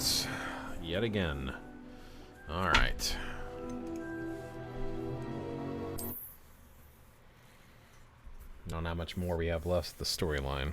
Hogwarts. Yet again. Alright. Don't know how much more we have left of the storyline.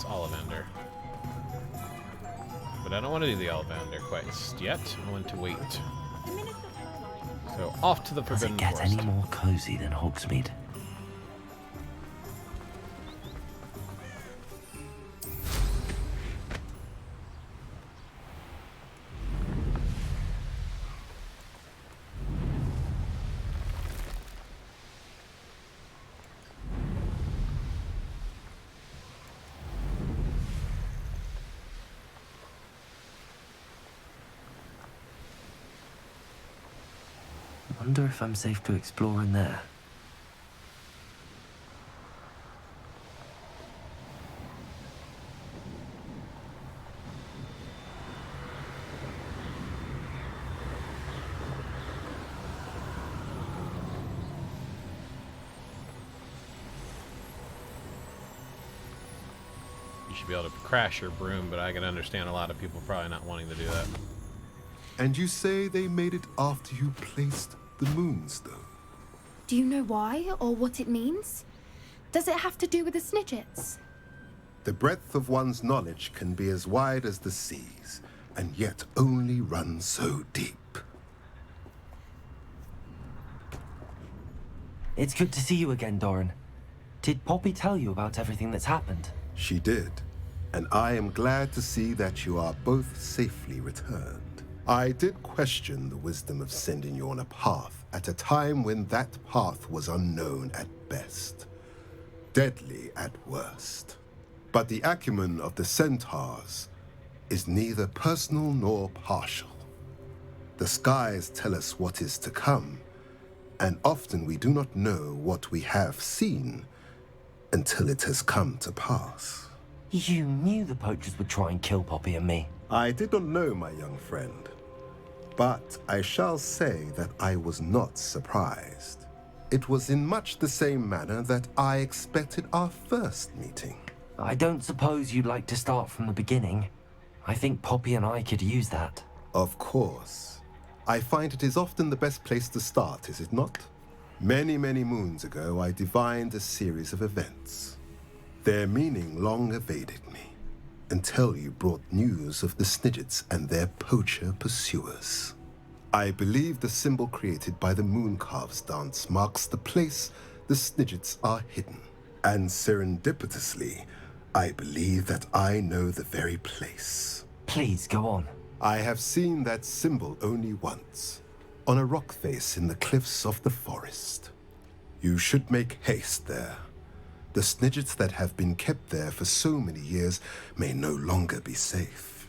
Ollivander. But I don't want to do the Ollivander quite yet. I want to wait. So off to the Forbidden Forest. Does it get any more cozy than Hogsmeade? Wonder if I'm safe to explore in there. You should be able to crash your broom, but I can understand a lot of people probably not wanting to do that. And you say they made it after you placed the Moonstone? Do you know why, or what it means? Does it have to do with the Snidgets? The breadth of one's knowledge can be as wide as the seas, and yet only run so deep. It's good to see you again, Doran. Did Poppy tell you about everything that's happened? She did, and I am glad to see that you are both safely returned. I did question the wisdom of sending you on a path at a time when that path was unknown at best, deadly at worst. But the acumen of the centaurs is neither personal nor partial. The skies tell us what is to come, and often we do not know what we have seen until it has come to pass. You knew the poachers would try and kill Poppy and me. I did not know, my young friend. But I shall say that I was not surprised. It was in much the same manner that I expected our first meeting. I don't suppose you'd like to start from the beginning. I think Poppy and I could use that. Of course. I find it is often the best place to start, is it not? Many, many moons ago, I divined a series of events. Their meaning long evaded me, until you brought news of the Snidgets and their poacher pursuers. I believe the symbol created by the Mooncalves dance marks the place the Snidgets are hidden. And serendipitously, I believe that I know the very place. Please, go on. I have seen that symbol only once, on a rock face in the cliffs of the forest. You should make haste there. The Snidgets that have been kept there for so many years may no longer be safe.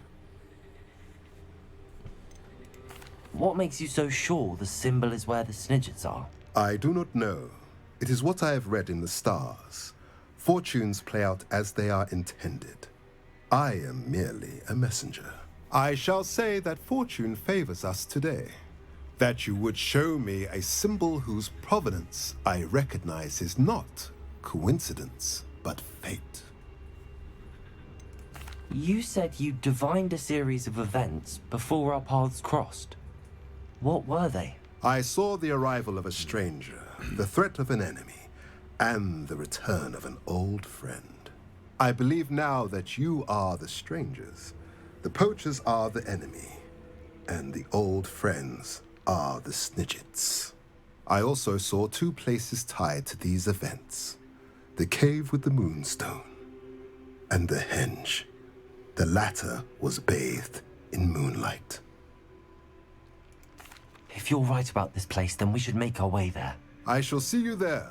What makes you so sure the symbol is where the Snidgets are? I do not know. It is what I have read in the stars. Fortunes play out as they are intended. I am merely a messenger. I shall say that fortune favors us today. That you would show me a symbol whose provenance I recognize is not coincidence, but fate. You said you divined a series of events before our paths crossed. What were they? I saw the arrival of a stranger, the threat of an enemy, and the return of an old friend. I believe now that you are the strangers, the poachers are the enemy, and the old friends are the Snidgets. I also saw two places tied to these events: the cave with the moonstone and the henge. The latter was bathed in moonlight. If you're right about this place, then we should make our way there. I shall see you there.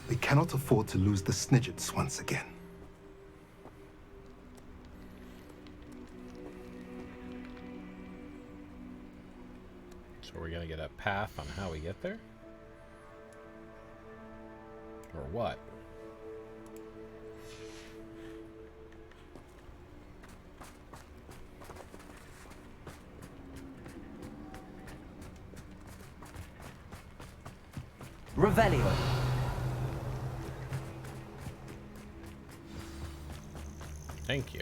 We cannot afford to lose the Snidgets once again. So we're gonna get a path on how we get there? Or what? Revelio. Thank you.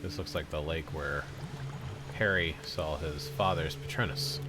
This looks like the lake where Harry saw his father's Patronus.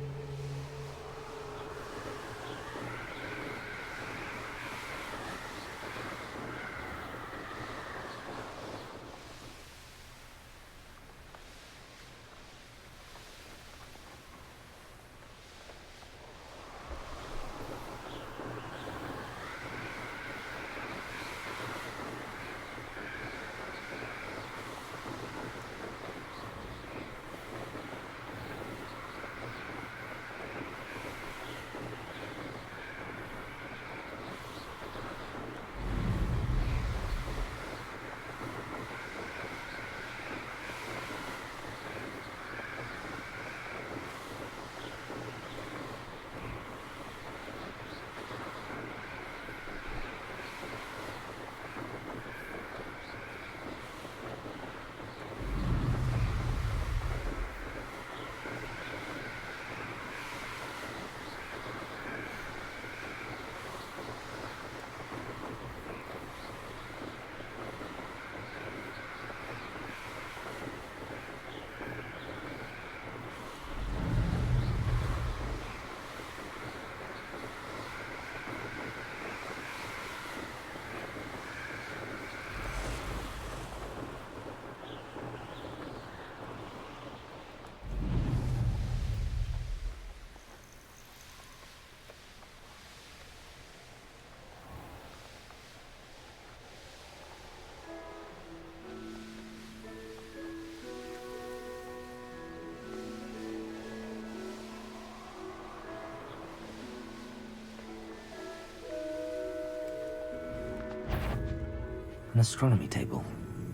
An astronomy table.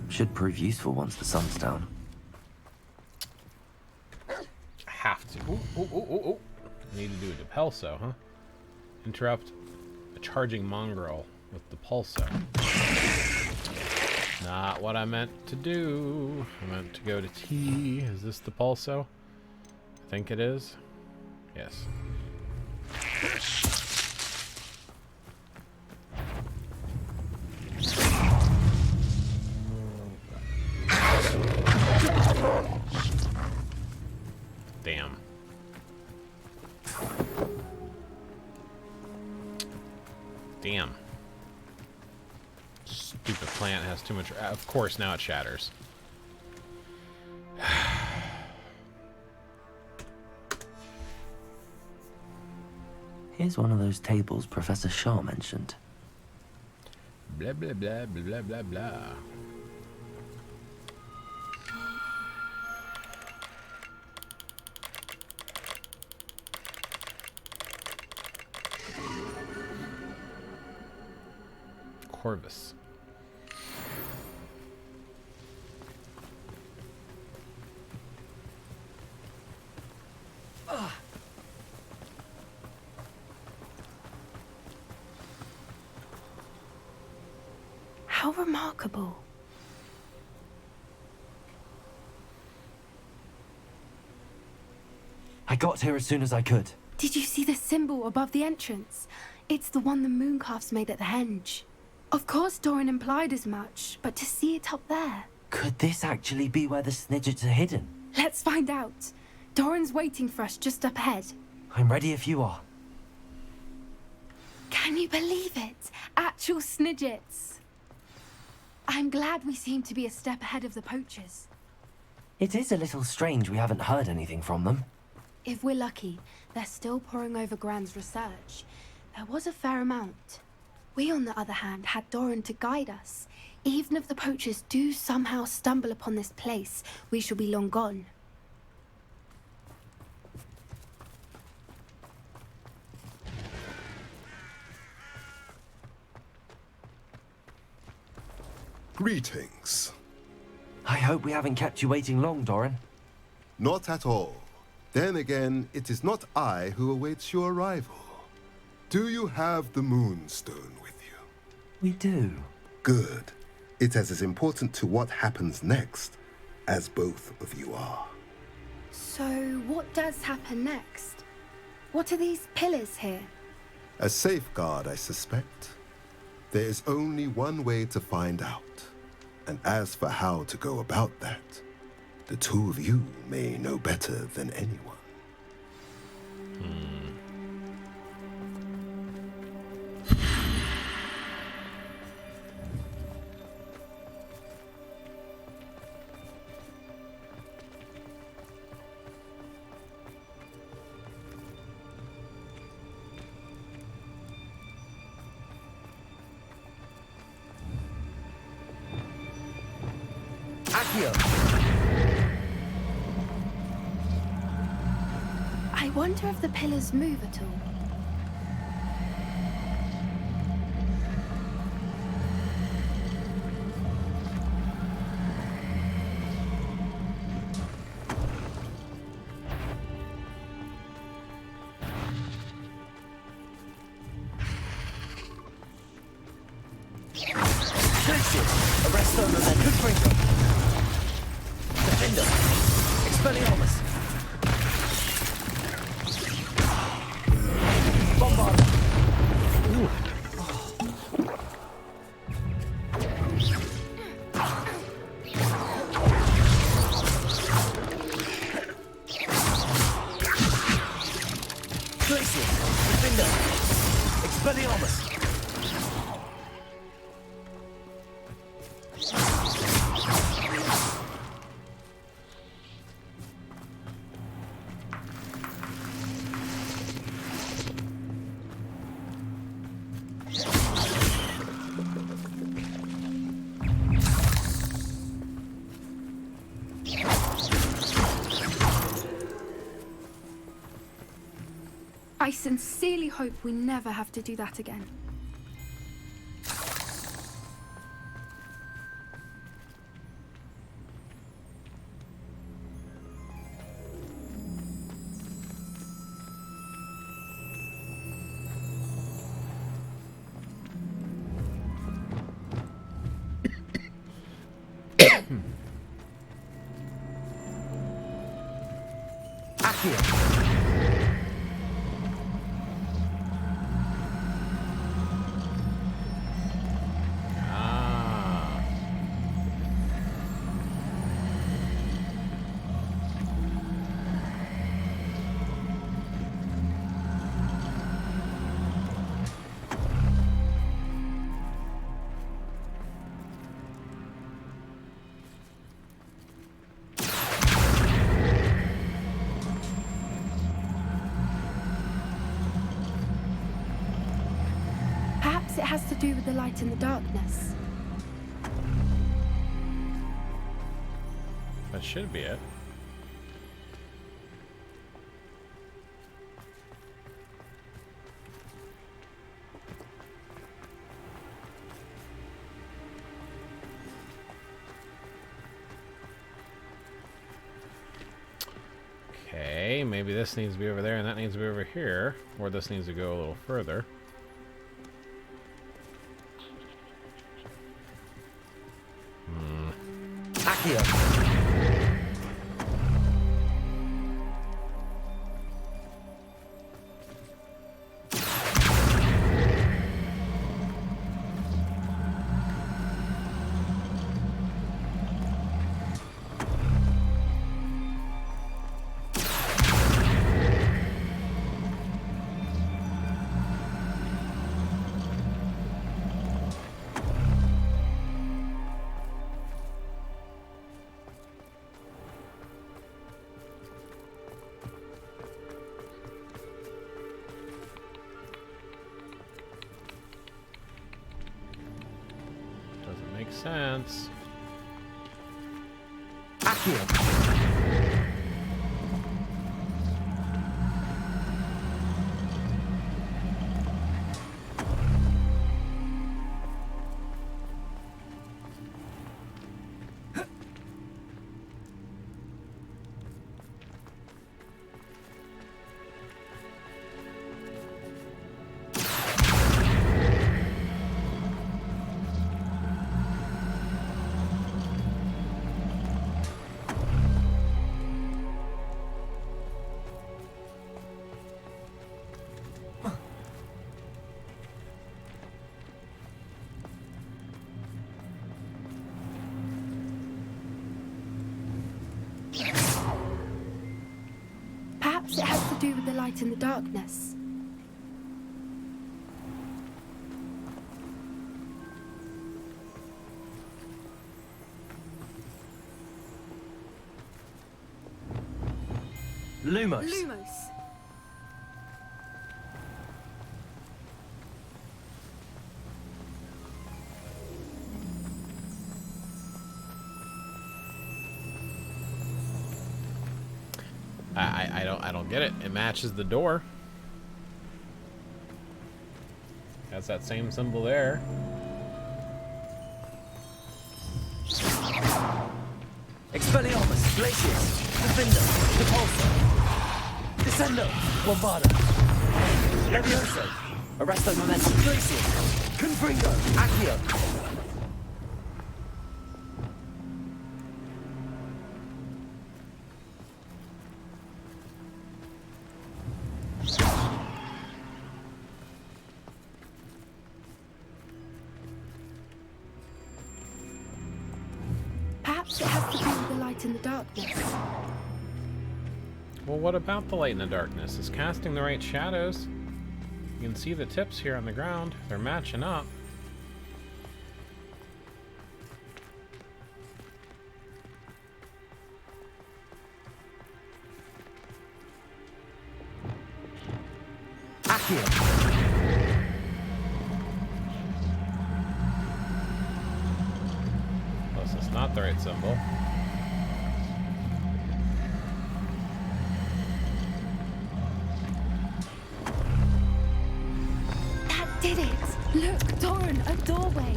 Should prove useful once the sun's down. I have to. Ooh, ooh, ooh, ooh, ooh. I need to do a Depulso, huh? Interrupt a charging mongrel with Depulso. Not what I meant to do. I meant to go to T. Is this Depulso? I think it is. Yes. Damn. Damn. Stupid plant has too much. Of course, now it shatters. Here's one of those tables Professor Shaw mentioned. Blah, blah, blah, blah, blah, blah, blah. Corvus. How remarkable. I got here as soon as I could. Did you see the symbol above the entrance? It's the one the mooncalfs made at the henge. Of course Doran implied as much, but to see it up there... Could this actually be where the Snidgets are hidden? Let's find out. Doran's waiting for us just up ahead. I'm ready if you are. Can you believe it? Actual Snidgets. I'm glad we seem to be a step ahead of the poachers. It is a little strange we haven't heard anything from them. If we're lucky, they're still poring over Gran's research. There was a fair amount. We, on the other hand, had Doran to guide us. Even if the poachers do somehow stumble upon this place, we shall be long gone. Greetings. I hope we haven't kept you waiting long, Doran. Not at all. Then again, it is not I who awaits your arrival. Do you have the Moonstone with you? We do. Good. It is as important to what happens next as both of you are. So, what does happen next? What are these pillars here? A safeguard, I suspect. There is only one way to find out. And as for how to go about that, the two of you may know better than anyone. I wonder if the pillars move at all. Arrest them and then Hoodbringer. Defender. Expelliarmus. Bombard. Glacier. Defender. Expelliarmus. I sincerely hope we never have to do that again. Accio. Perhaps it has to do with the light in the darkness. That should be it. Okay, maybe this needs to be over there and that needs to be over here. Or this needs to go a little further. Accio. sense. Accio. Perhaps it has to do with the light in the darkness. Lumos. Lumos. I don't get it. It matches the door. Has that same symbol there. Expelliarmus, Glacius, Defender, Repulsor, Descendo, Bombarda, Levioso, Arresto Momentum, Glacius, Confringo, Accio. Perhaps it has to do with the light in the darkness. Well, what about the light in the darkness? It's casting the right shadows. You can see the tips here on the ground. They're matching up. Accio. Plus, it's not the right symbol. That did it! Look, Doran, a doorway.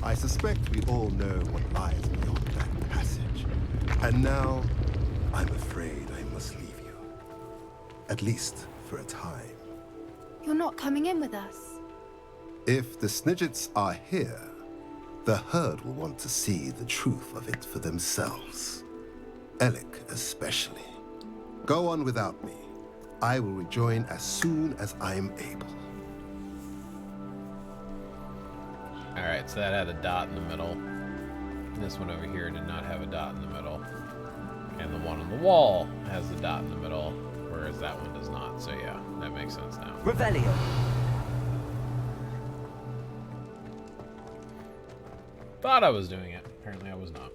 I suspect we all know what lies beyond that passage. And now, I'm afraid I must leave you. At least for a time. You're not coming in with us. If the Snidgets are here, the herd will want to see the truth of it for themselves. Alec especially. Go on without me. I will rejoin as soon as I am able. Alright, so that had a dot in the middle. This one over here did not have a dot in the middle. And the one on the wall has a dot in the middle, whereas that one does not. So yeah, that makes sense now. Revelio. Thought I was doing it. Apparently I was not.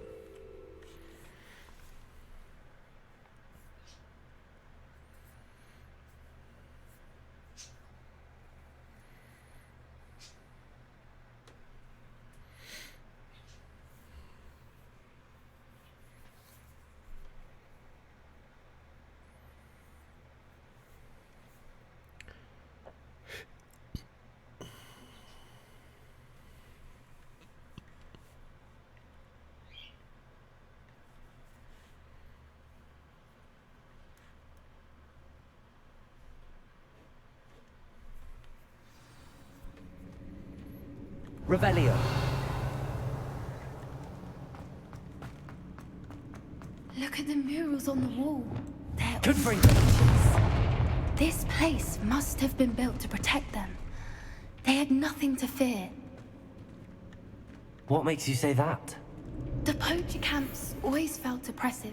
Revelio. Look at the murals on the wall. They're Confringo. all This place must have been built to protect them. They had nothing to fear. What makes you say that? The poacher camps always felt oppressive.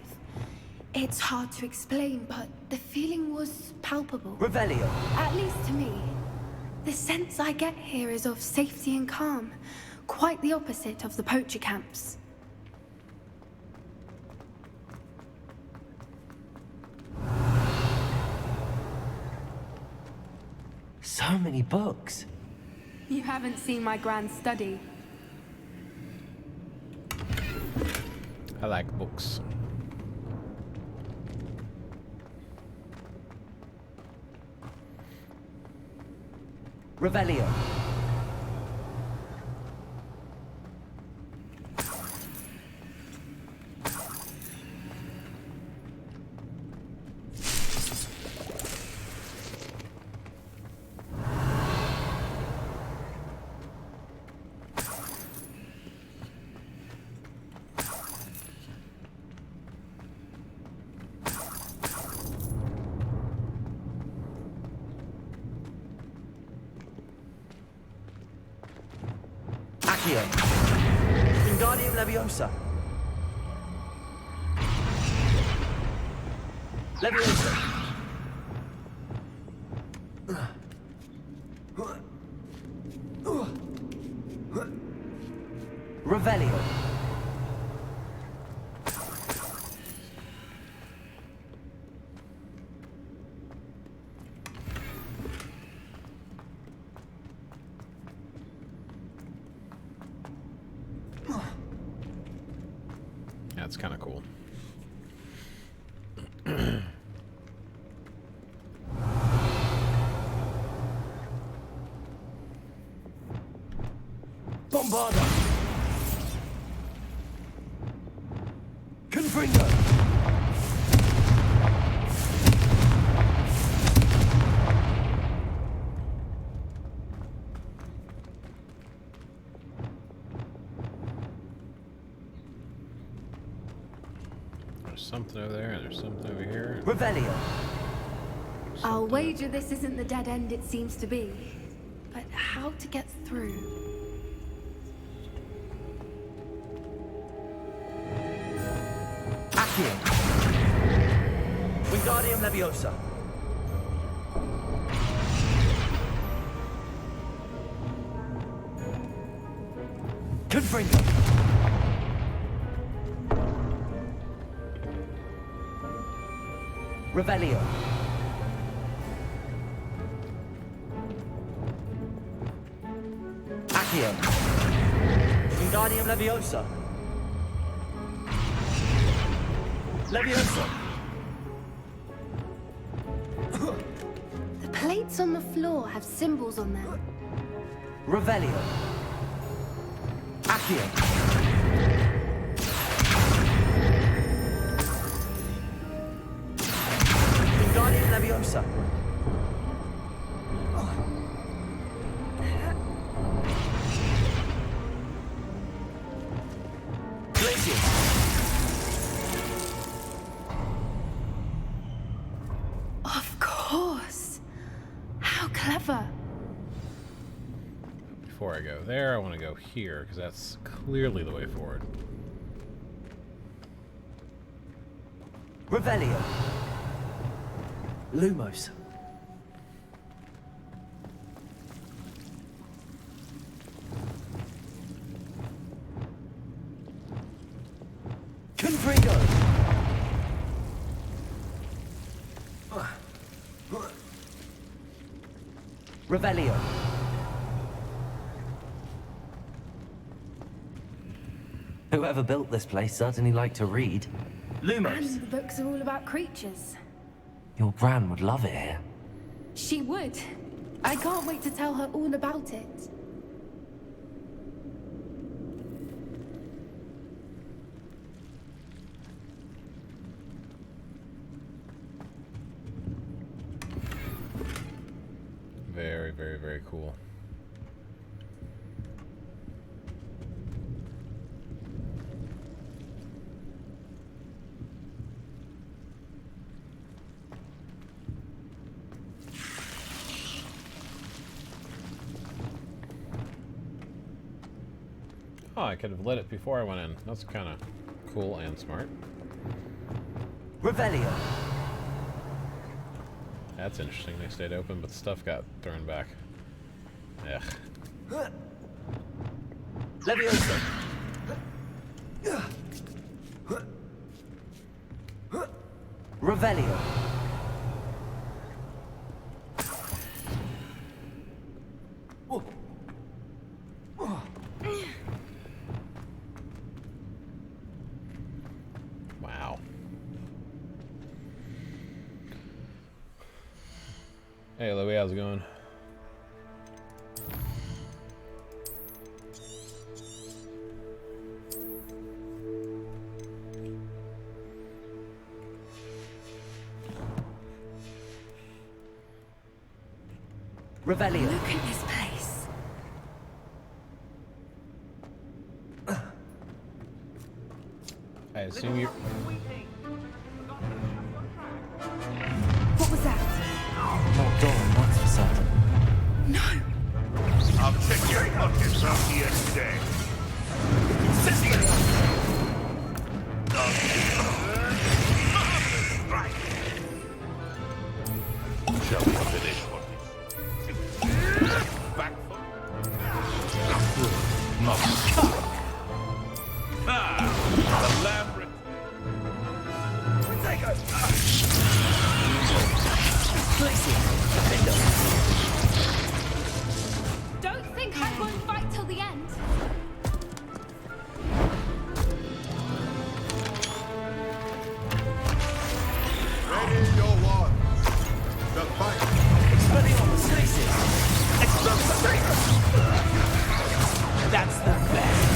It's hard to explain, but the feeling was palpable. Revelio. At least to me. The sense I get here is of safety and calm. Quite the opposite of the poacher camps. So many books. You haven't seen my grand study. I like books. Revelio. Accio. Wingardium Leviosa. Leviosa. Revelio. That's kind of cool. Bombarda. Confringo. There's something over there, and there's something over here. Revelio. I'll wager this isn't the dead end it seems to be. But how to get through? Accio. Wingardium Leviosa. Confringo. Revelio. Accio. Wingardium Leviosa. Leviosa. The plates on the floor have symbols on them. Revelio. Accio. Wingardium Leviosa. Glacius. Of course. How clever. Before I go there, I want to go here, because that's clearly the way forward. Revelio. Lumos. Confringo. Revelio. Whoever built this place certainly liked to read. Lumos. And the books are all about creatures. Your gran would love it here. She would. I can't wait to tell her all about it. Very, very, very cool. Oh, I could have lit it before I went in. That's kind of cool and smart. Revelio. That's interesting. They stayed open, but stuff got thrown back. Ugh. Leviosa. Revelio. Hey, Louie, how's it going? Revelio. Look at this place. I assume you. What was that? Not Doran, that's for certain. No! I'll check your pockets out here today. Shall we finish what back foot? The labyrinth. Don't think I won't fight till the end. Ready your wands. The fight. That's the best.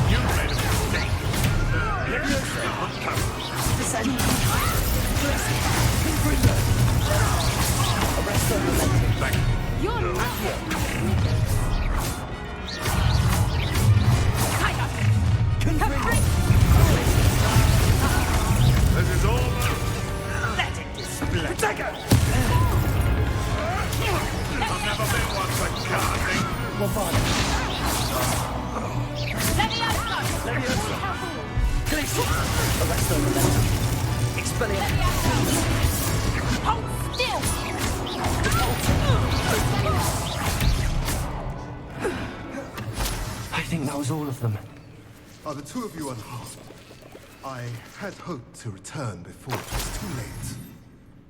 You made a mistake. You're not. This is all. I've never been one for charging. Hold still! I think that was all of them. Are the two of you unharmed? I had hoped to return before it was too late.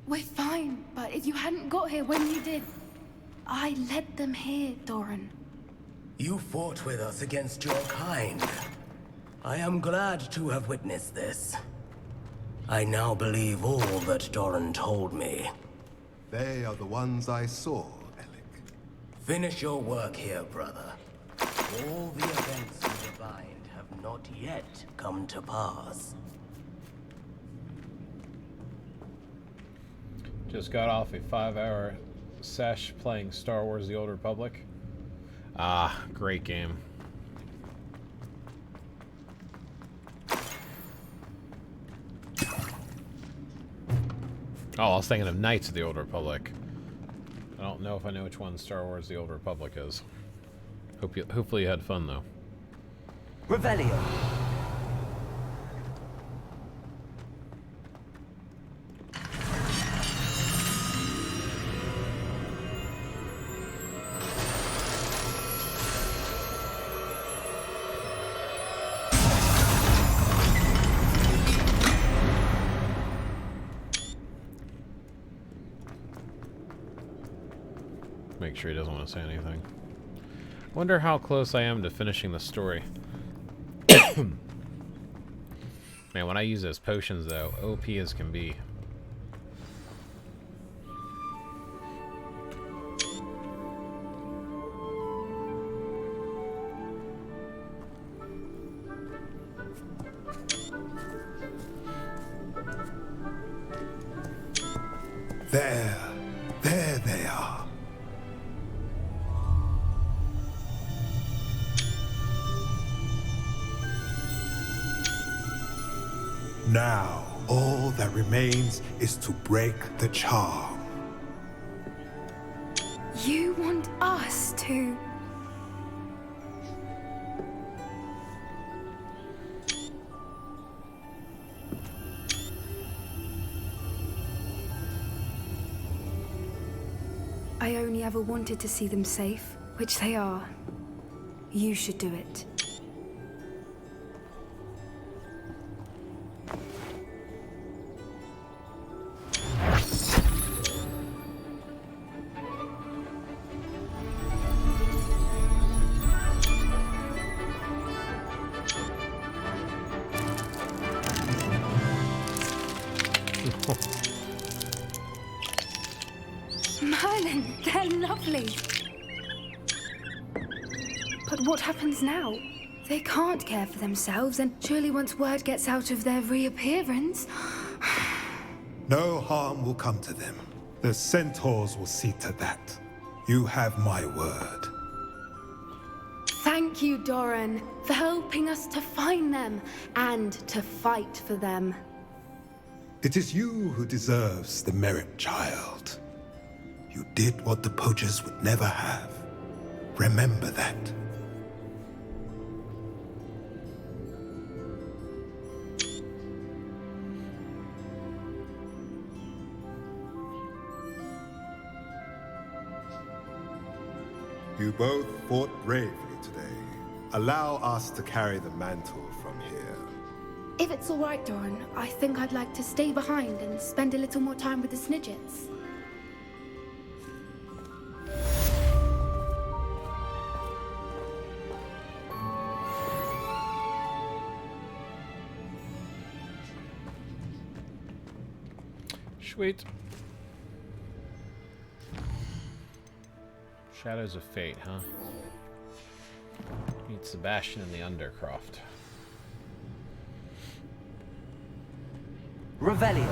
We're fine, but if you hadn't got here when you did, I led them here, Doran. You fought with us against your kind. I am glad to have witnessed this. I now believe all that Doran told me. They are the ones I saw, Alec. Finish your work here, brother. All the events you divined have not yet come to pass. Just got off a 5-hour sesh playing Star Wars: The Old Republic. Ah, great game. Oh, I was thinking of Knights of the Old Republic. I don't know if I know which one Star Wars: The Old Republic is. Hopefully you had fun, though. Revelio. Make sure he doesn't want to say anything. Wonder how close I am to finishing the story. Man, when I use those potions, though, OP as can be. There they are. Now, all that remains is to break the charm. You want us to... I only ever wanted to see them safe, which they are. You should do it. They're lovely. But what happens now? They can't care for themselves, and surely once word gets out of their reappearance... No harm will come to them. The centaurs will see to that. You have my word. Thank you, Doran, for helping us to find them and to fight for them. It is you who deserves the merit, child. You did what the poachers would never have. Remember that. You both fought bravely today. Allow us to carry the mantle from here. If it's all right, Doran, I think I'd like to stay behind and spend a little more time with the Snidgets. Sweet. Shadows of Fate, huh? Meet Sebastian in the Undercroft. Revelio.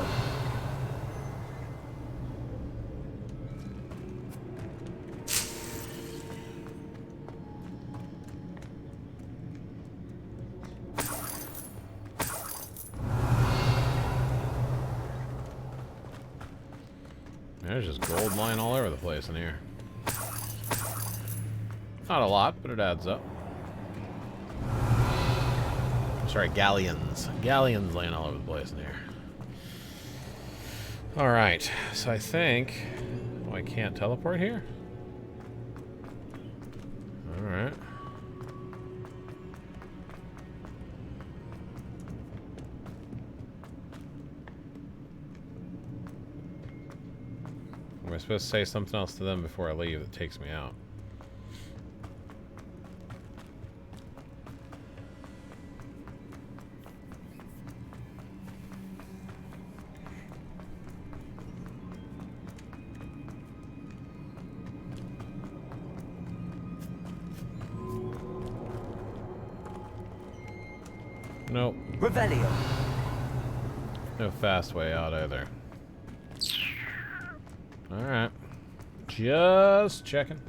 There's just gold lying all over the place in here. Not a lot, but it adds up. Sorry, galleons. Galleons laying all over the place in here. Alright, so I think... Oh, I can't teleport here? Alright. Am I supposed to say something else to them before I leave that takes me out? Nope. Revelio. No fast way out either. Alright. Just checking.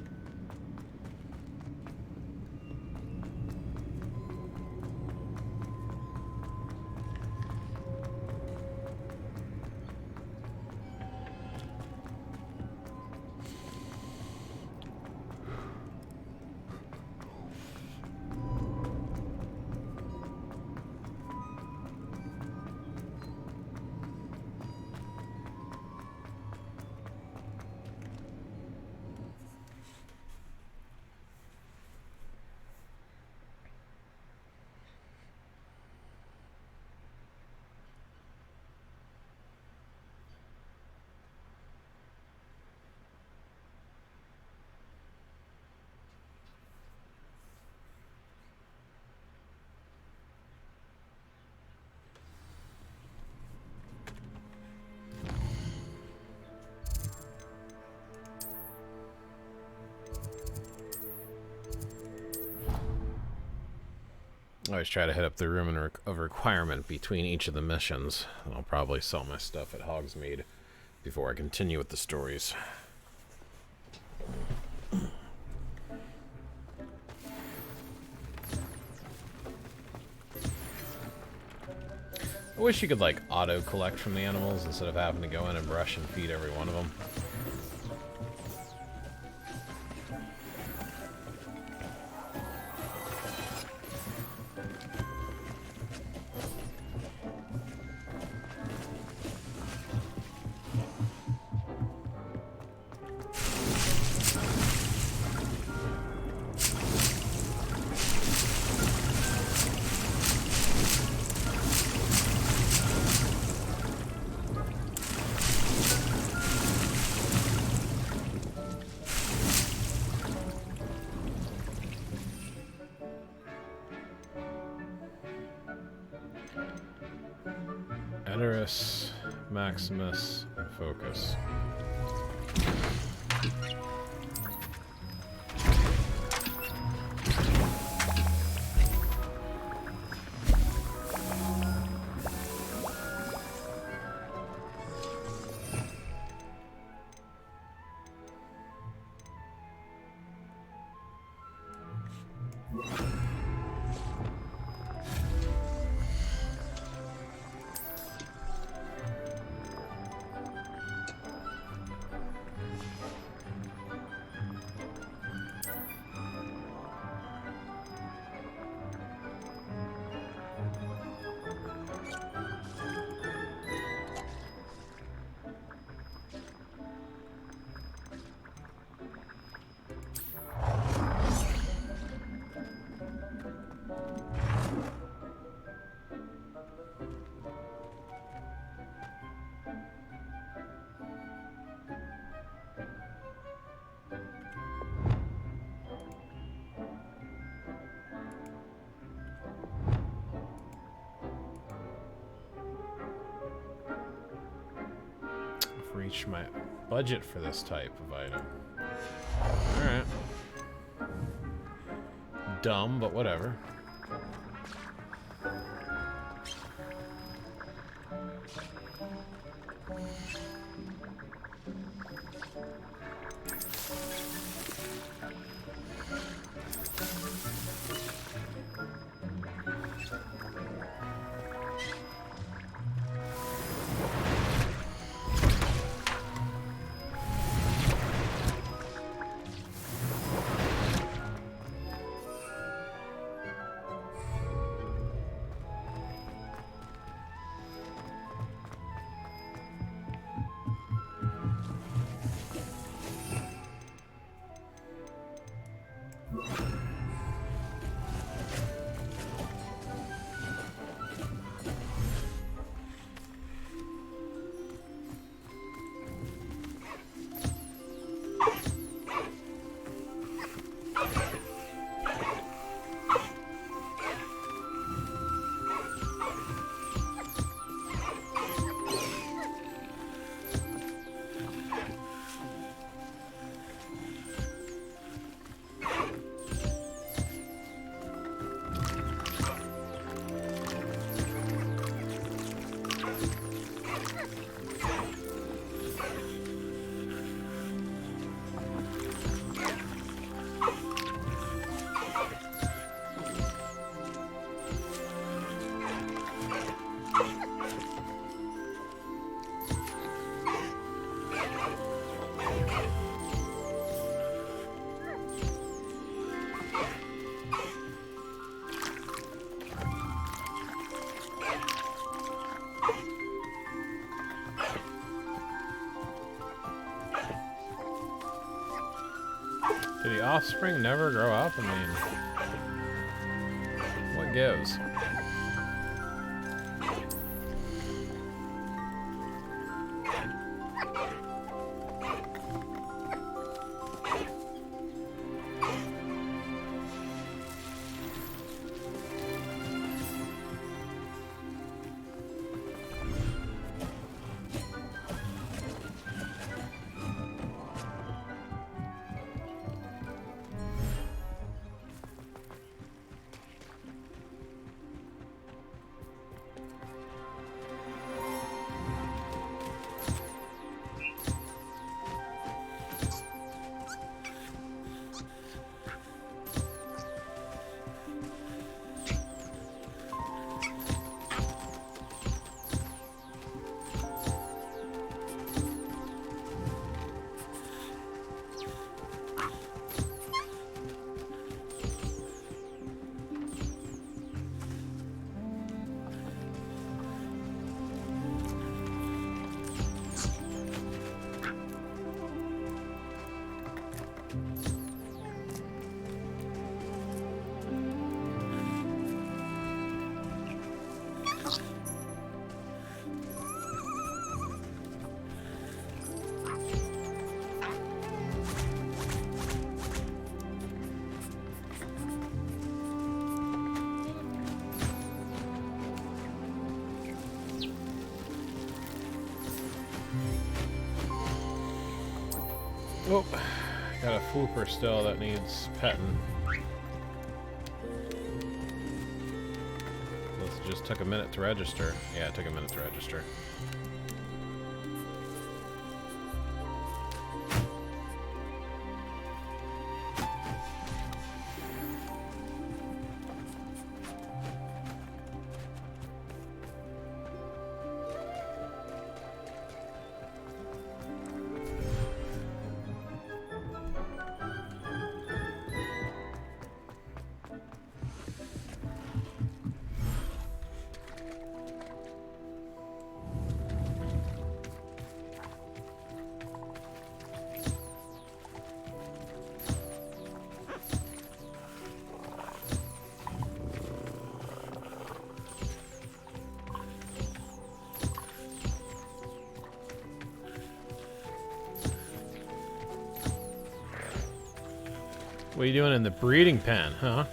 I always try to hit up the room of requirement between each of the missions. I'll probably sell my stuff at Hogsmeade before I continue with the stories. I wish you could, like, auto-collect from the animals instead of having to go in and brush and feed every one of them. Edoras, Maximus, and Focus. Reach my budget for this type of item. Alright. Dumb, but whatever. Do the offspring never grow up? I mean, what gives? Oh, got a flooper still that needs petting. This just took a minute to register. Yeah, it took a minute to register. What are you doing in the breeding pen, huh?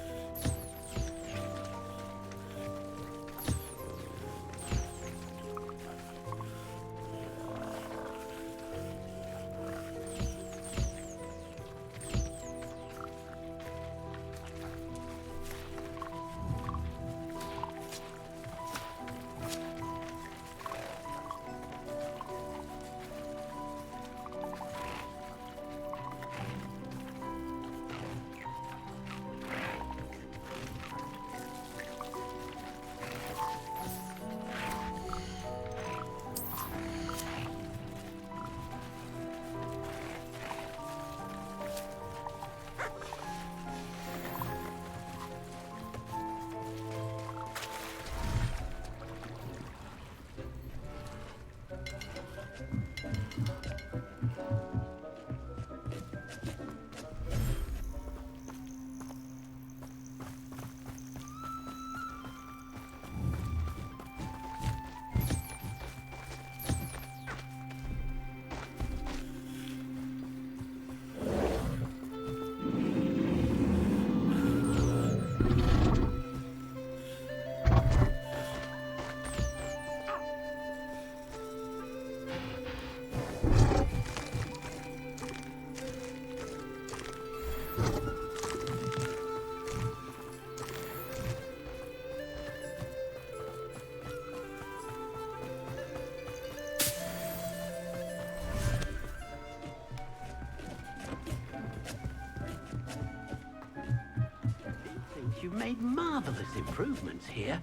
You've made marvelous improvements here.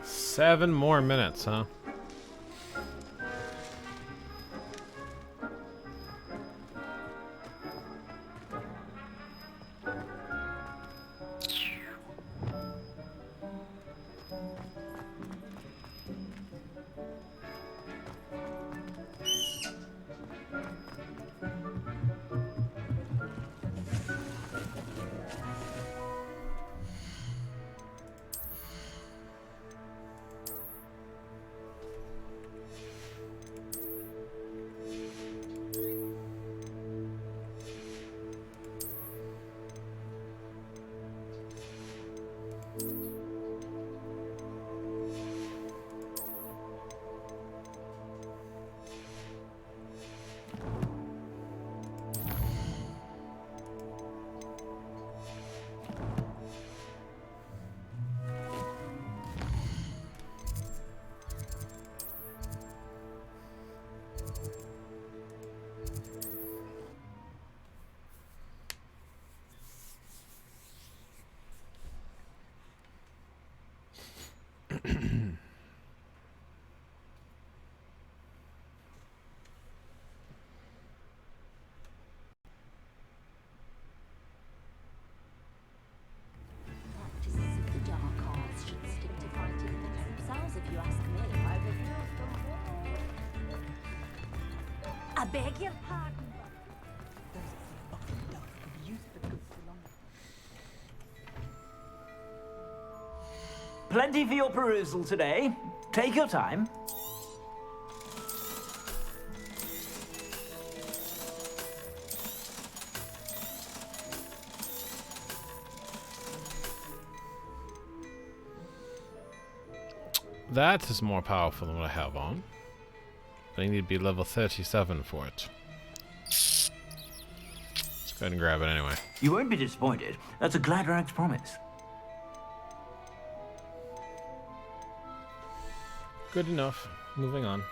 Seven more minutes, huh? Practices of the dark arts should stick to fighting the themselves, if you ask me. I refuse them all. I beg your pardon. Plenty for your perusal today. Take your time. That is more powerful than what I have on. But I need to be level 37 for it. Let's go ahead and grab it anyway. You won't be disappointed. That's a Gladrag's promise. Good enough. Moving on.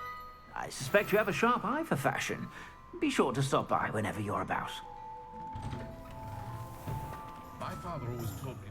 I suspect you have a sharp eye for fashion. Be sure to stop by whenever you're about. My father always told me.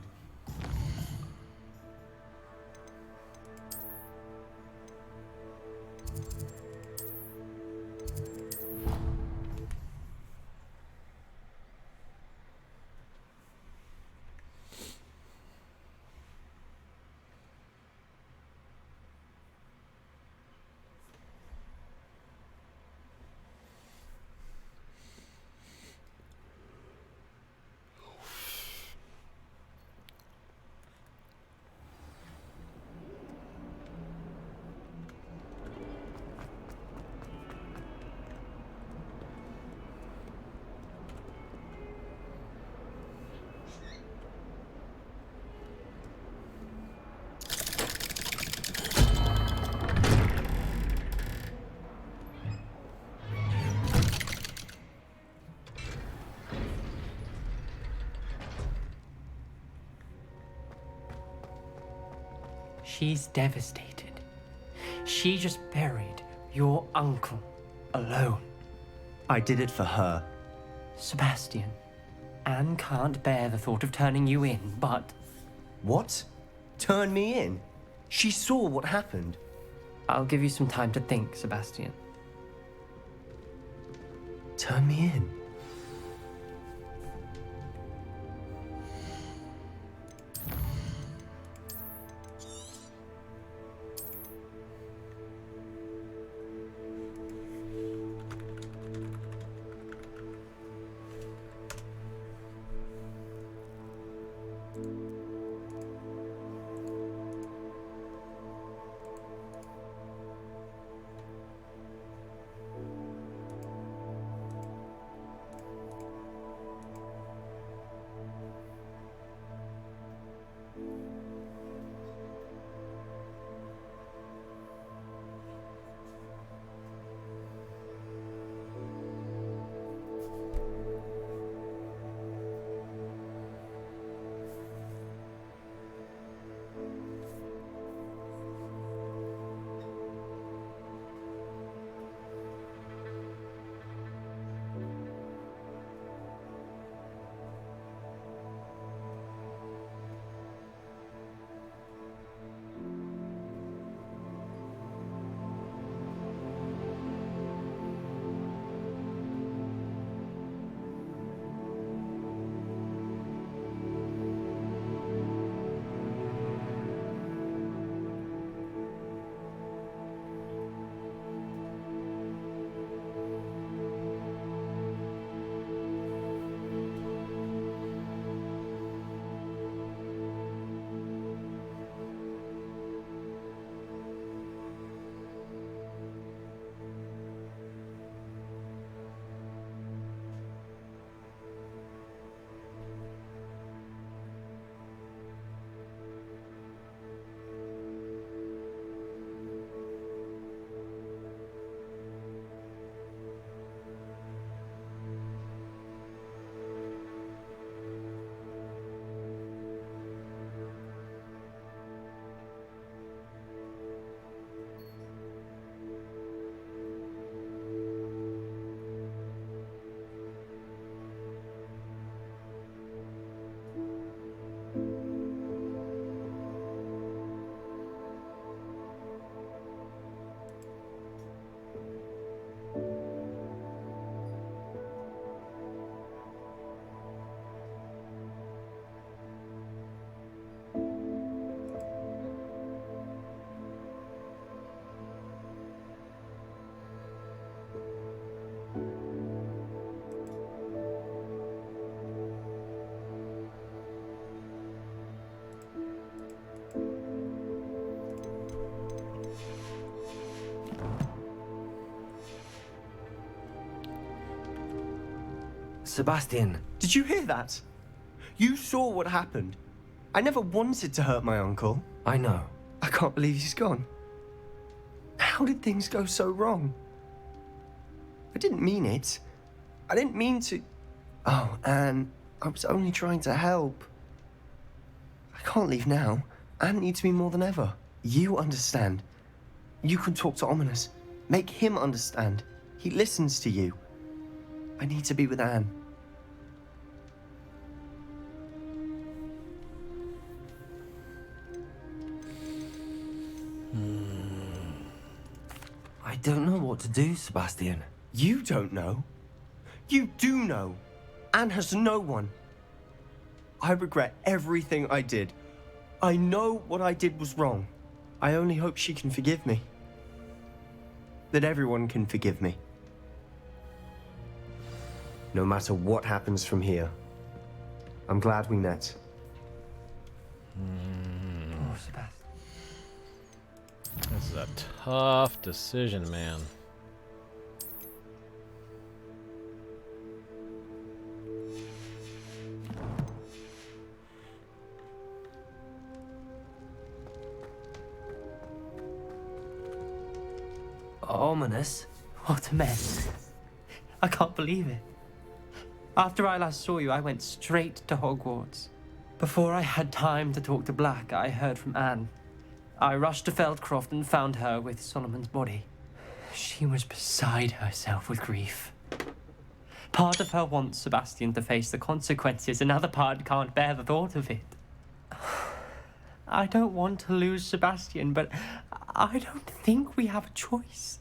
She's devastated. She just buried your uncle alone. I did it for her. Sebastian, Anne can't bear the thought of turning you in, but... What? Turn me in? She saw what happened. I'll give you some time to think, Sebastian. Turn me in? Sebastian. Did you hear that? You saw what happened. I never wanted to hurt my uncle. I know. I can't believe he's gone. How did things go so wrong? I didn't mean it. I didn't mean to... Oh, Anne, I was only trying to help. I can't leave now. Anne needs me more than ever. You understand. You can talk to Ominous. Make him understand. He listens to you. I need to be with Anne. I don't know what to do, Sebastian. You don't know. You do know. Anne has no one. I regret everything I did. I know what I did was wrong. I only hope she can forgive me. That everyone can forgive me. No matter what happens from here, I'm glad we met. Oh, Sebastian. This is a tough decision, man. Ominous? What a mess. I can't believe it. After I last saw you, I went straight to Hogwarts. Before I had time to talk to Black, I heard from Anne. I rushed to Feldcroft and found her with Solomon's body. She was beside herself with grief. Part of her wants Sebastian to face the consequences, another part can't bear the thought of it. I don't want to lose Sebastian, but I don't think we have a choice.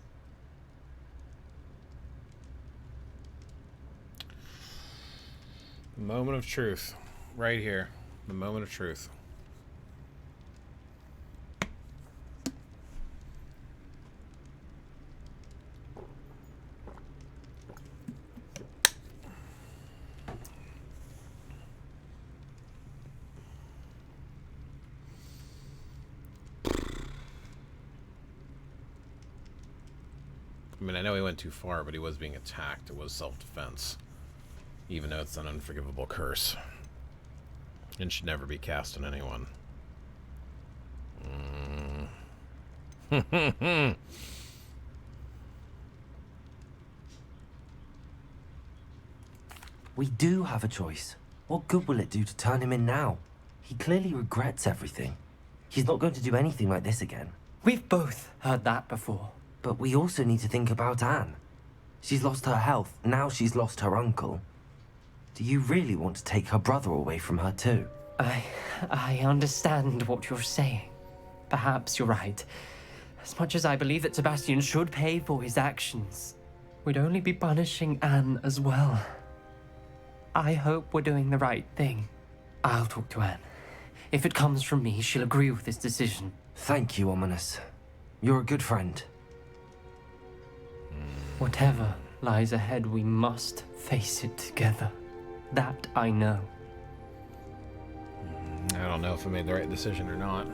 The moment of truth. Right here. The moment of truth. I mean, I know he went too far, but he was being attacked. It was self-defense. Even though it's an unforgivable curse. And should never be cast on anyone. We do have a choice. What good will it do to turn him in now? He clearly regrets everything. He's not going to do anything like this again. We've both heard that before. But we also need to think about Anne. She's lost her health, now she's lost her uncle. Do you really want to take her brother away from her too? I understand what you're saying. Perhaps you're right. As much as I believe that Sebastian should pay for his actions, we'd only be punishing Anne as well. I hope we're doing the right thing. I'll talk to Anne. If it comes from me, she'll agree with this decision. Thank you, Ominous. You're a good friend. Whatever lies ahead, we must face it together. That I know. I don't know if I made the right decision or not.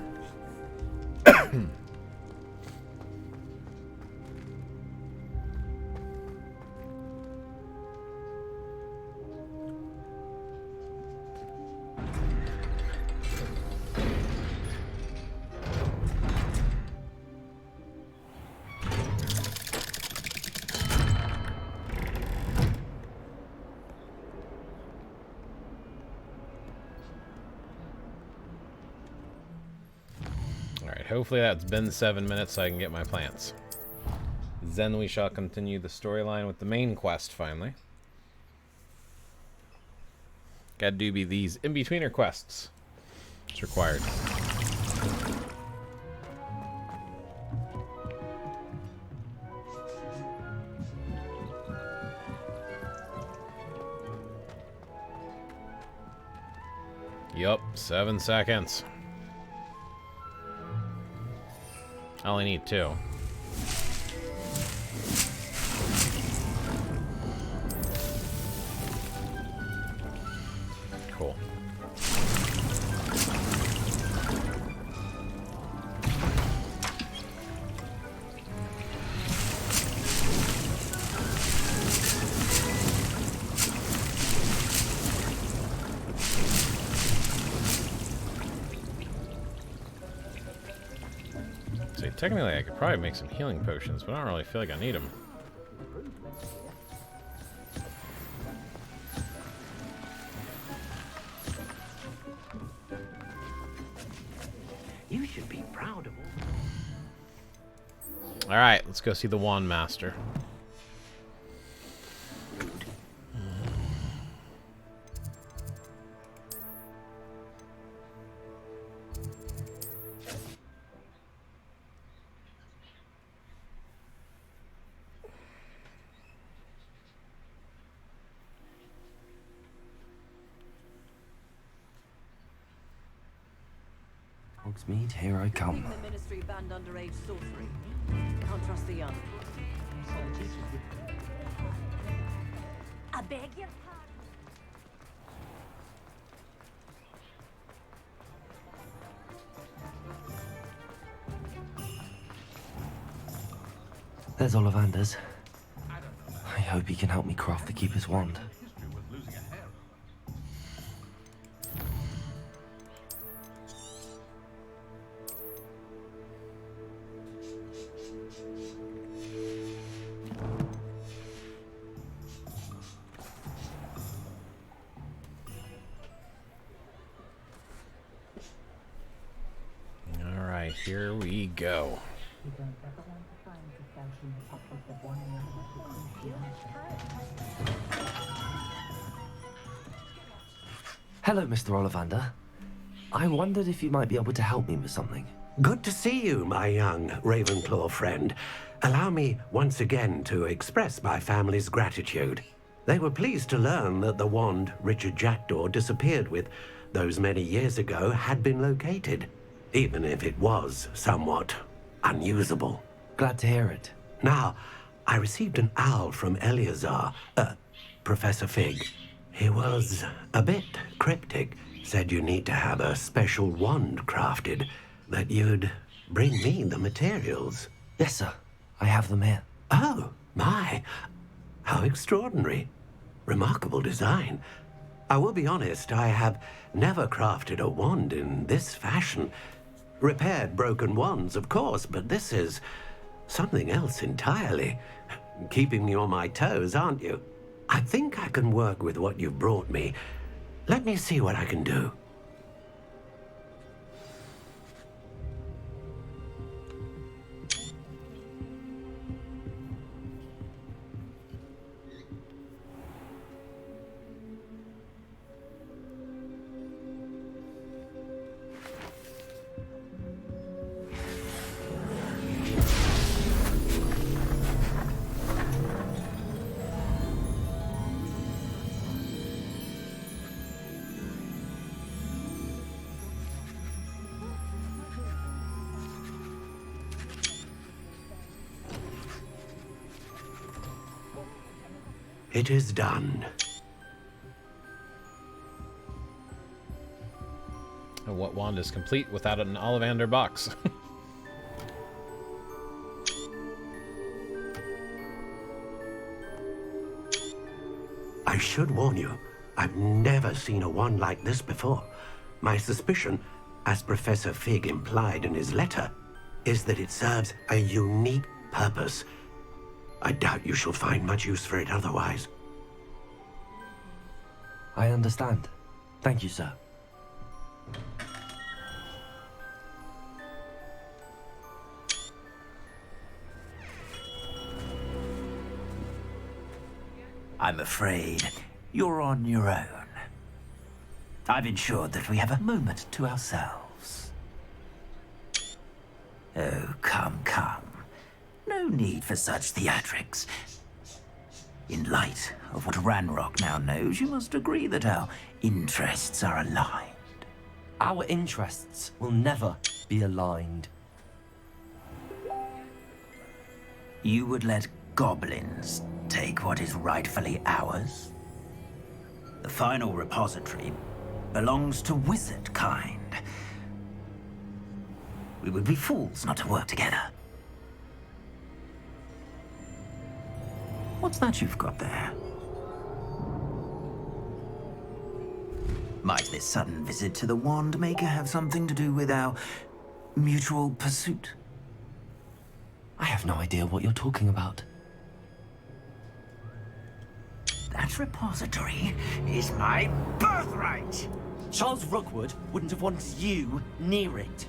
Hopefully that's been 7 minutes so I can get my plants. Then we shall continue the storyline with the main quest finally. Gotta do these in-betweener quests. It's required. Yup, 7 seconds. I only need 2. Cool. Technically, I could probably make some healing potions, but I don't really feel like I need them. You should be proud of all. Alright, let's go see the Wand Master. Hogsmeade, here I come. The Ministry banned underage sorcery. Can't trust the young. I beg your pardon. There's Ollivander's. I hope he can help me craft the Keeper's Wand. Alright, here we go. Hello, Mr. Ollivander. I wondered if you might be able to help me with something. Good to see you, my young Ravenclaw friend. Allow me once again to express my family's gratitude. They were pleased to learn that the wand Richard Jackdaw disappeared with those many years ago had been located, even if it was somewhat unusable. Glad to hear it. Now, I received an owl from Eleazar, Professor Fig. He was a bit cryptic, said you need to have a special wand crafted, that you'd bring me the materials. Yes, sir. I have them here. Oh, my. How extraordinary. Remarkable design. I will be honest, I have never crafted a wand in this fashion. Repaired broken wands, of course, but this is something else entirely. Keeping me on my toes, aren't you? I think I can work with what you've brought me. Let me see what I can do. It is done. And what wand is complete without an Ollivander box? I should warn you, I've never seen a wand like this before. My suspicion, as Professor Fig implied in his letter, is that it serves a unique purpose. I doubt you shall find much use for it otherwise. I understand. Thank you, sir. I'm afraid you're on your own. I've ensured that we have a moment to ourselves. Oh, come, come. No need for such theatrics. In light of what Ranrock now knows, you must agree that our interests are aligned. Our interests will never be aligned. You would let goblins take what is rightfully ours? The final repository belongs to wizard kind. We would be fools not to work together. What's that you've got there? Might this sudden visit to the Wand Maker have something to do with our mutual pursuit? I have no idea what you're talking about. That repository is my birthright! Charles Rookwood wouldn't have wanted you near it.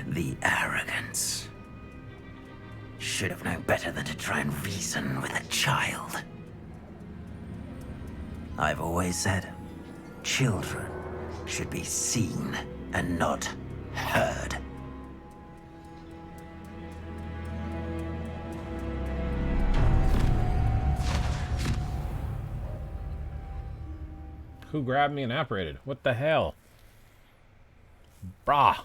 The arrogance. Should have known better than to try and reason with a child. I've always said, children should be seen and not heard. Who grabbed me and apparated? What the hell? Brah.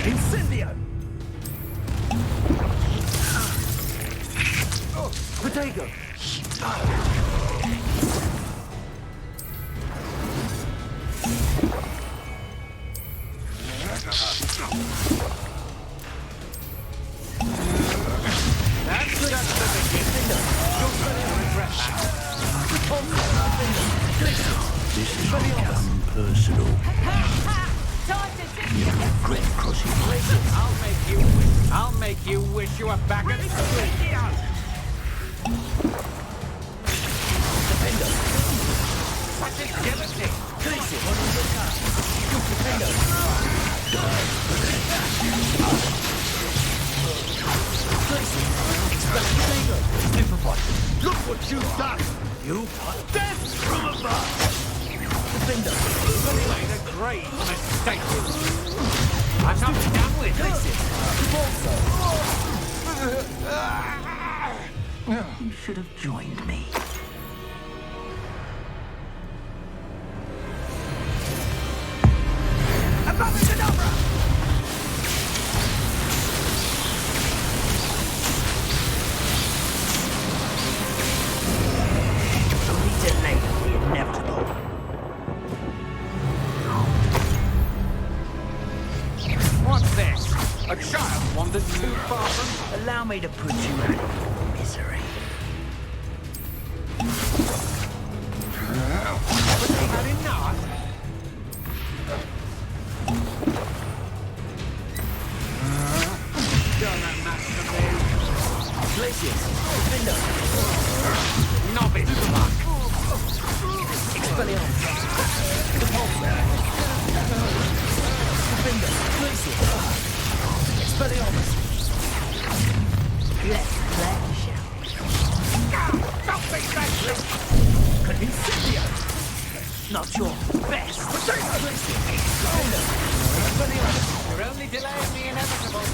Incendio! Potato! This has become personal. You'll regret crossing my I'll make you wish you were back at school. Such agility. Look what you've done! You got death from above! Defender! You made a great mistake. I'm not done with this. You should have joined me. What's this? A child wandered too far from... Allow me to put you out of your misery. But they had enough. Don't master me. Glacius! Defender! Novice luck. Expelliarmus! Repulsor! Defender! Glacius! Expelliarmus! Let's play, shall we? Don't be senseless. Incendio! Not your best! Glacius! Defender! Expelliarmus! You're only delaying the inevitable.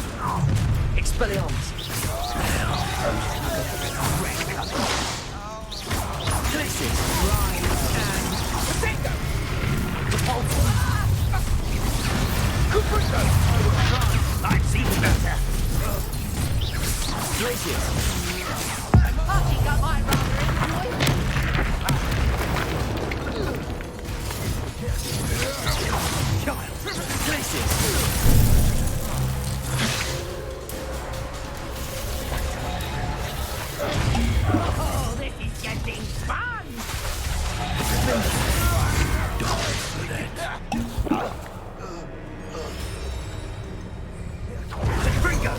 Expelliarmus! Glacius! Potato. Repulsor! Cuprico! I've seen better! Glacius! I think I might rather enjoy Child! Glacius! Oh, this is getting fun! Die for that. Ringo!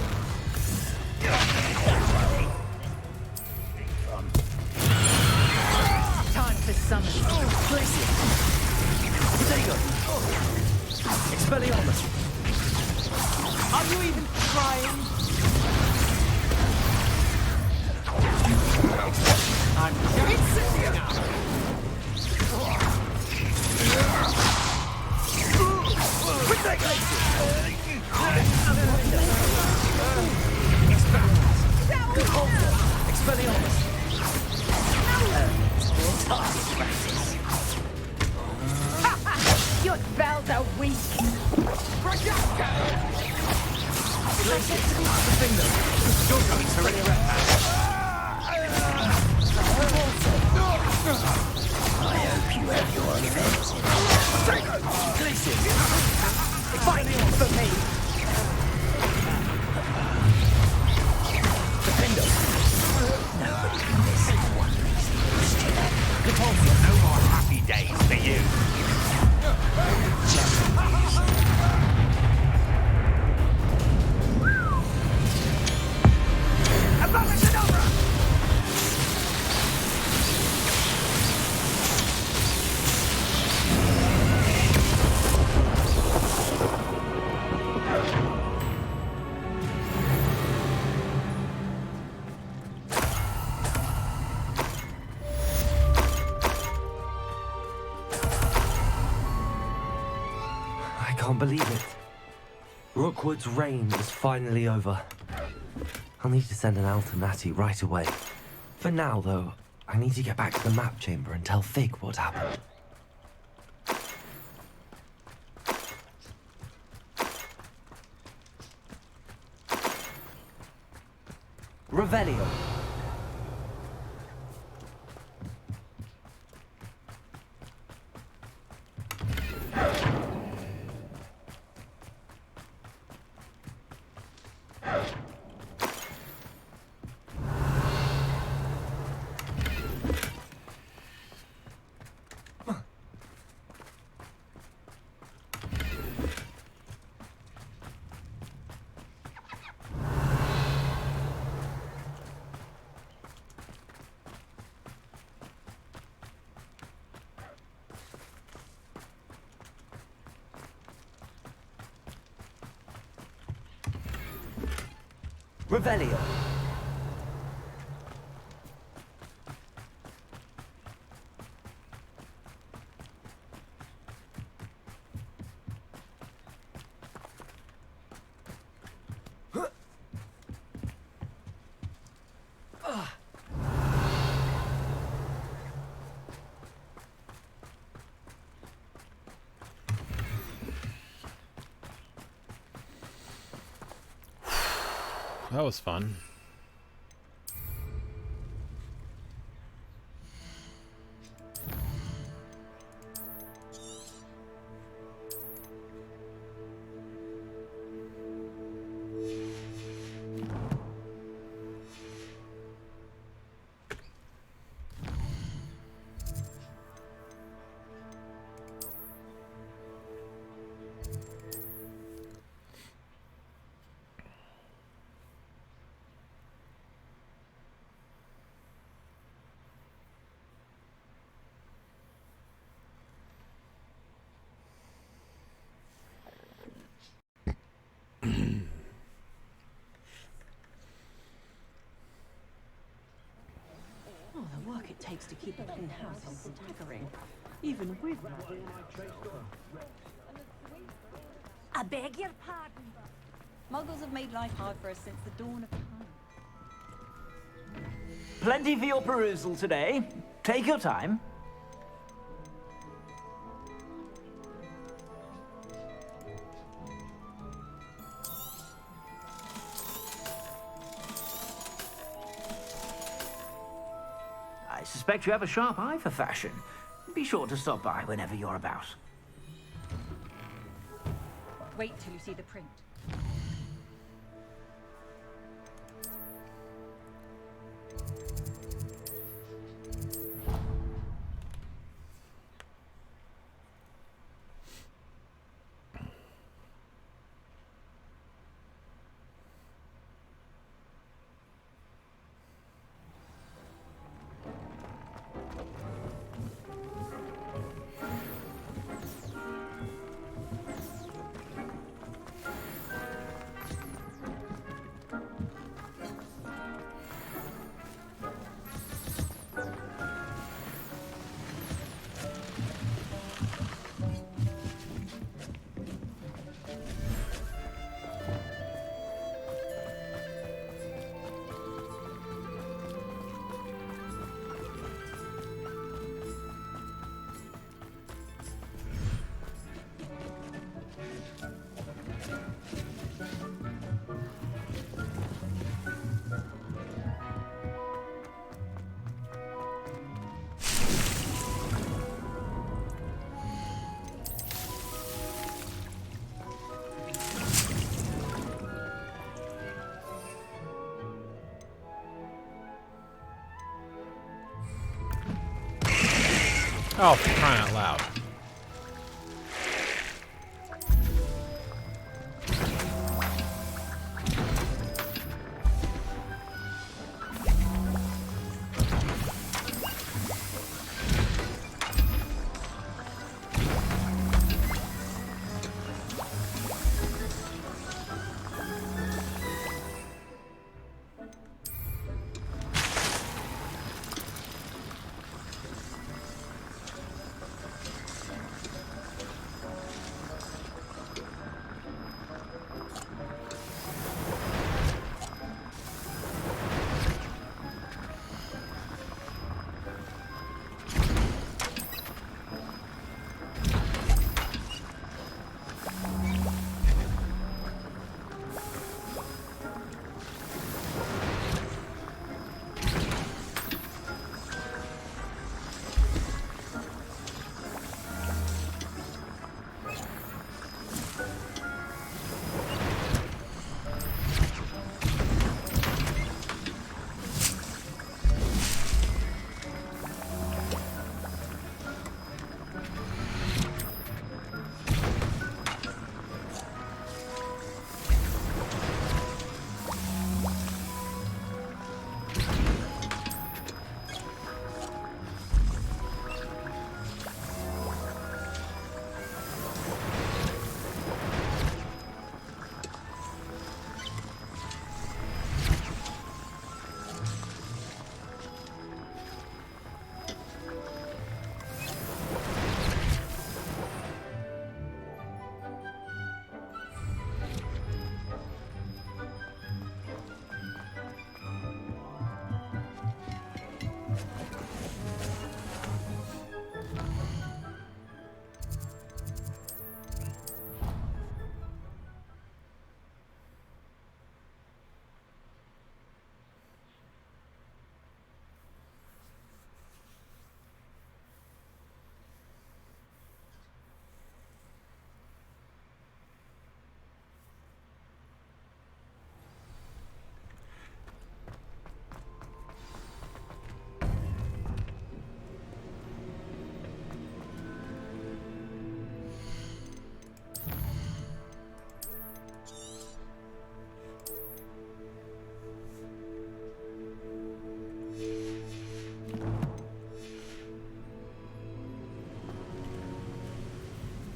Time for some Glacius! Potato! Expelliarmus! Are you even trying? I'm just now. Expelliarmus! Your spells are weak. Projector! You're coming to regret that. I hope you have your effects in Glacius! Fight for me! Defendo! Nobody can miss one of these things. No more happy days for you. I can't believe it. Rookwood's reign is finally over. I'll need to send an Alternati right away. For now, though, I need to get back to the map chamber and tell Fig what happened. Revelio. Revelio. That was fun. Oh, the work it takes to keep a clean house is staggering. Even with I beg your pardon, but Muggles have made life hard for us since the dawn of time. Plenty for your perusal today. Take your time. I suspect you have a sharp eye for fashion. Be sure to stop by whenever you're about. Wait till you see the print. Oh, for crying out loud.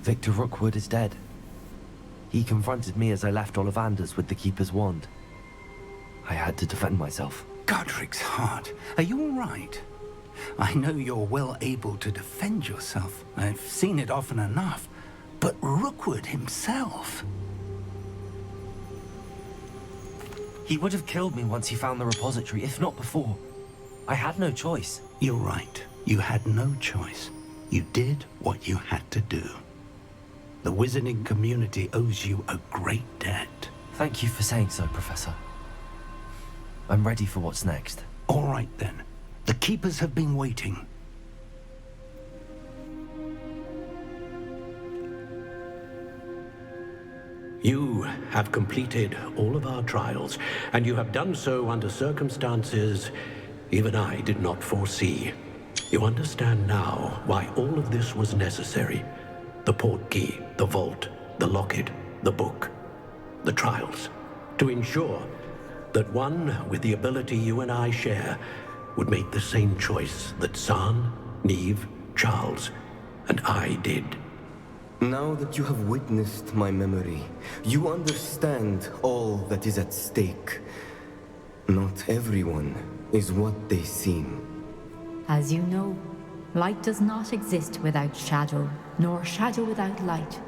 Victor Rookwood is dead. He confronted me as I left Ollivanders with the Keeper's wand. I had to defend myself. Godric's heart. Are you all right? I know you're well able to defend yourself. I've seen it often enough. But Rookwood himself... He would have killed me once he found the repository, if not before. I had no choice. You're right. You had no choice. You did what you had to do. The wizarding community owes you a great debt. Thank you for saying so, Professor. I'm ready for what's next. All right, then. The Keepers have been waiting. You have completed all of our trials, and you have done so under circumstances even I did not foresee. You understand now why all of this was necessary. The portkey, the vault, the locket, the book, the trials. To ensure that one with the ability you and I share would make the same choice that San, Neve, Charles, and I did. Now that you have witnessed my memory, you understand all that is at stake. Not everyone is what they seem. As you know, light does not exist without shadow, nor shadow without light.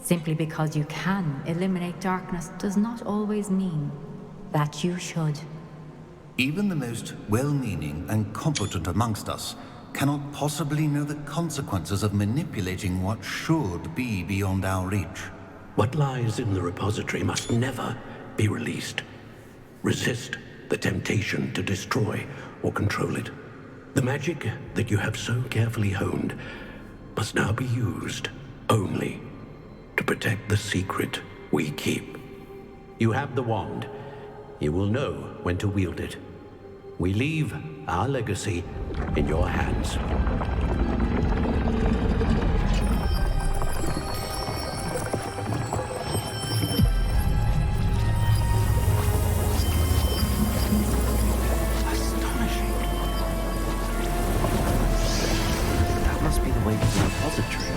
Simply because you can eliminate darkness does not always mean that you should. Even the most well-meaning and competent amongst us cannot possibly know the consequences of manipulating what should be beyond our reach. What lies in the repository must never be released. Resist the temptation to destroy or control it. The magic that you have so carefully honed must now be used only to protect the secret we keep. You have the wand. You will know when to wield it. We leave our legacy in your hands. That must be the way to the repository.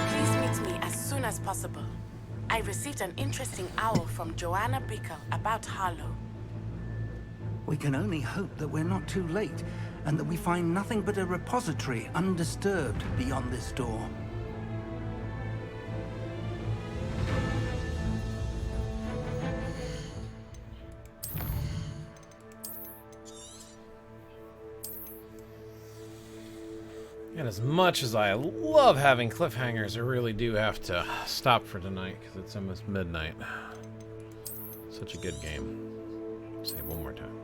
Please meet me as soon as possible. I received an interesting owl from Joanna Bickle about Harlow. We can only hope that we're not too late, and that we find nothing but a repository undisturbed beyond this door. And as much as I love having cliffhangers, I really do have to stop for tonight because it's almost midnight. Such a good game. Say it one more time.